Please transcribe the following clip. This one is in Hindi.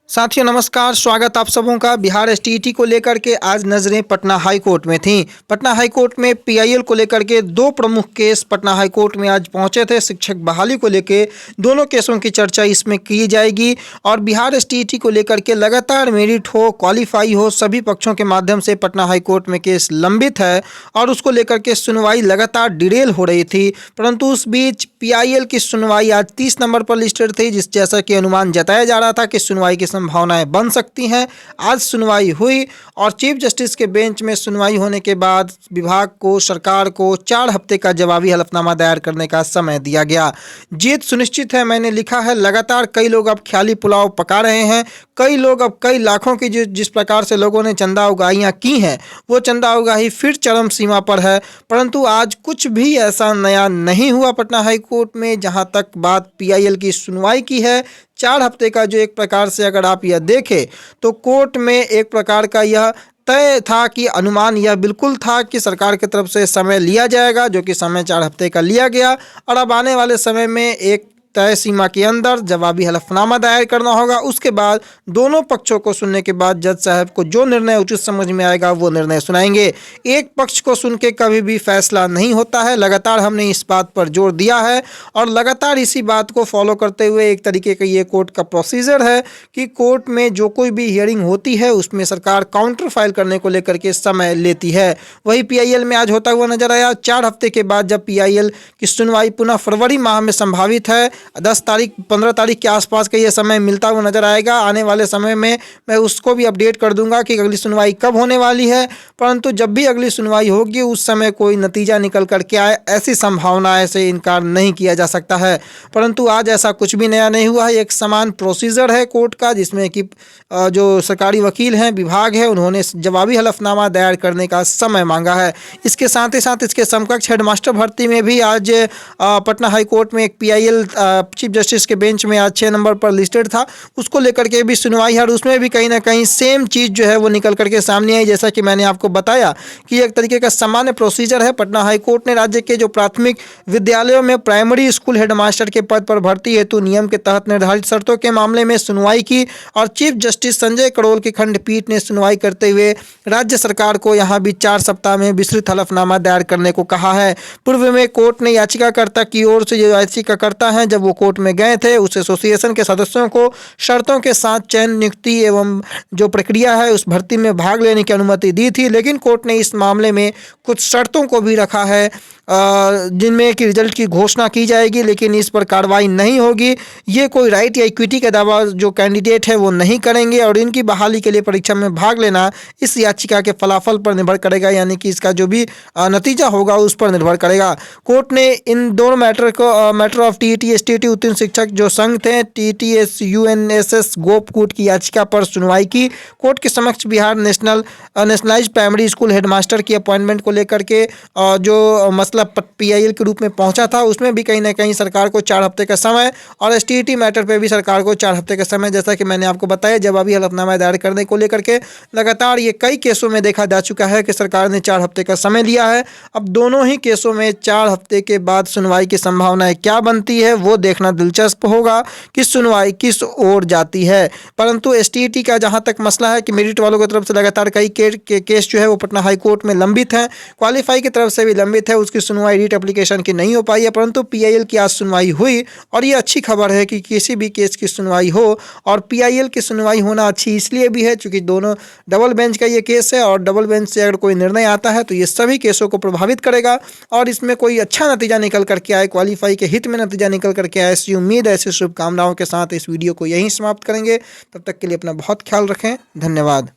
साथियों नमस्कार, स्वागत आप सबों का। बिहार एसटीईटी को लेकर के आज नजरें पटना हाई कोर्ट में थीं। पटना हाई कोर्ट में पीआईएल को लेकर के दो प्रमुख केस पटना हाई कोर्ट में आज पहुंचे थे। शिक्षक बहाली को लेकर दोनों केसों की चर्चा इसमें की जाएगी और बिहार एसटीईटी को लेकर के लगातार मेरिट हो, क्वालिफाई हो, सभी पक्षों के माध्यम से पटना हाई कोर्ट में केस लंबित है और उसको लेकर के सुनवाई लगातार डिरेल हो रही थी। परंतु उस बीच पीआईएल की सुनवाई आज 30 नंबर पर लिस्टेड थी, जैसा कि अनुमान जताया जा रहा था कि सुनवाई की संभावनाएं बन सकती हैं। आज सुनवाई हुई और चीफ जस्टिस के बेंच में सुनवाई होने के बाद विभाग को, सरकार को 4 हफ्ते का जवाबी हलफनामा दायर करने का समय दिया गया। जीत सुनिश्चित है, मैंने लिखा है। लगातार कई लोग अब ख्याली पुलाव पका रहे हैं। कई लोग अब कई लाखों की जिस प्रकार से लोगों ने चंदा उगाहियां की हैं, वो चंदा उगाही फिर चरम सीमा पर है। परंतु आज कुछ भी ऐसा नया नहीं हुआ पटना हाई कोर्ट में। जहां तक बात पीआईएल की सुनवाई की है, 4 हफ्ते का जो एक प्रकार से अगर आप यह देखें तो कोर्ट में एक प्रकार का यह तय था कि अनुमान यह बिल्कुल था कि सरकार की तरफ से समय लिया जाएगा, जो कि समय 4 हफ्ते का लिया गया और अब आने वाले समय में एक तय सीमा के अंदर जवाबी हलफनामा दायर करना होगा। उसके बाद दोनों पक्षों को सुनने के बाद जज साहब को जो निर्णय उचित समझ में आएगा वो निर्णय सुनाएंगे। एक पक्ष को सुन के कभी भी फैसला नहीं होता है। लगातार हमने इस बात पर जोर दिया है और लगातार इसी बात को फॉलो करते हुए एक तरीके का ये कोर्ट का प्रोसीजर है कि कोर्ट में जो कोई भी हियरिंग होती है उसमें सरकार काउंटर फाइल करने को लेकर के समय लेती है। वही पीआईएल में आज होता हुआ नजर आया। 4 हफ्ते के बाद जब पीआईएल की सुनवाई पुनः फरवरी माह में संभावित है, 10 तारीख 15 तारीख के आसपास का ये समय मिलता हुआ नजर आएगा। आने वाले समय में मैं उसको भी अपडेट कर दूंगा कि अगली सुनवाई कब होने वाली है। परंतु जब भी अगली सुनवाई होगी उस समय कोई नतीजा निकल कर के आए, ऐसी संभावना से इनकार नहीं किया जा सकता है। परंतु आज ऐसा कुछ भी नया नहीं हुआ है। एक समान प्रोसीजर है कोर्ट का, जिसमें कि जो सरकारी वकील हैं, विभाग है, उन्होंने जवाबी हलफनामा दायर करने का समय मांगा है। इसके साथ ही साथ इसके समकक्ष हेडमास्टर भर्ती में भी आज पटना हाई कोर्ट में एक पीआईएल चीफ जस्टिस के बेंच में आज 6 नंबर पर लिस्टेड था। उसको लेकर के भी सुनवाई है और उसमें भी कहीं ना कहीं सेम चीज़ जो है वो निकल करके सामने आई। जैसा कि मैंने आपको बताया कि एक तरीके का सामान्य प्रोसीजर है। पटना हाई कोर्ट ने राज्य के जो प्राथमिक विद्यालयों में प्राइमरी स्कूल हेडमास्टर के पद पर भर्ती हेतु नियम के तहत निर्धारित शर्तों के मामले में सुनवाई की और चीफ जस्टिस संजय करोल की खंडपीठ ने सुनवाई करते हुए राज्य सरकार को यहाँ भी 4 सप्ताह में विस्तृत हलफनामा दायर करने को कहा है। पूर्व में कोर्ट ने याचिकाकर्ता की ओर से जो याचिकाकर्ता हैं, जब वो कोर्ट में गए थे, उस एसोसिएशन के सदस्यों को शर्तों के साथ चयन, नियुक्ति एवं जो प्रक्रिया है उस भर्ती में भाग लेने की अनुमति दी थी। लेकिन कोर्ट ने इस मामले में कुछ शर्तों को भी रखा है, जिनमें कि रिजल्ट की घोषणा की जाएगी लेकिन इस पर कार्रवाई नहीं होगी। ये कोई राइट या इक्विटी का दावा जो कैंडिडेट है वो नहीं करेंगे और इनकी बहाली के लिए परीक्षा में भाग लेना इस याचिका के फलाफल पर निर्भर करेगा, यानी कि इसका जो भी नतीजा होगा उस पर निर्भर करेगा। कोर्ट ने इन दोनों मैटर ऑफ टीईटी एसटीईटी उत्तीर्ण शिक्षक जो संघ थे, टीटीएस यूएनएसएस गोपकूट की याचिका पर सुनवाई की। कोर्ट के समक्ष Bihar nationalised primary school headmaster की अपॉइंटमेंट को लेकर के जो मसला पीआईएल के रूप में पहुंचा था, उसमें भी कहीं ना कहीं सरकार को 4 हफ्ते का समय और एसटीईटी मैटर पे भी सरकार को 4 हफ्ते का समय, जैसा कि मैंने आपको बताया, जवाबी हलफनामा दायर करने को लेकर के लगातार ये कई केसों में देखा जा चुका है कि सरकार ने 4 हफ्ते का समय लिया है। अब दोनों ही केसों में 4 हफ्ते के बाद सुनवाई की संभावनाएं क्या बनती है वो देखना दिलचस्प होगा कि सुनवाई किस ओर जाती है। परंतु एसटीईटी का जहां तक मसला है कि मेरिट वालों की तरफ से लगातार कई केस जो है वो पटना हाई कोर्ट में लंबित हैं, क्वालिफाई की तरफ से भी लंबित है, उसकी सुनवाई रीट एप्लीकेशन की नहीं हो पाई है। परंतु पीआईएल की आज सुनवाई हुई और ये अच्छी खबर है कि किसी भी केस की सुनवाई हो, और पीआईएल की सुनवाई होना अच्छी इसलिए भी है क्योंकि दोनों डबल बेंच का ये केस है और डबल बेंच से अगर कोई निर्णय आता है तो ये सभी केसों को प्रभावित करेगा और इसमें कोई अच्छा नतीजा निकल करके आए, क्वालिफाई के हित में नतीजा निकल करके आए, ऐसी उम्मीद, ऐसी शुभकामनाओं के साथ इस वीडियो को यहीं समाप्त करेंगे। तब तक के लिए अपना बहुत ख्याल रखें। धन्यवाद।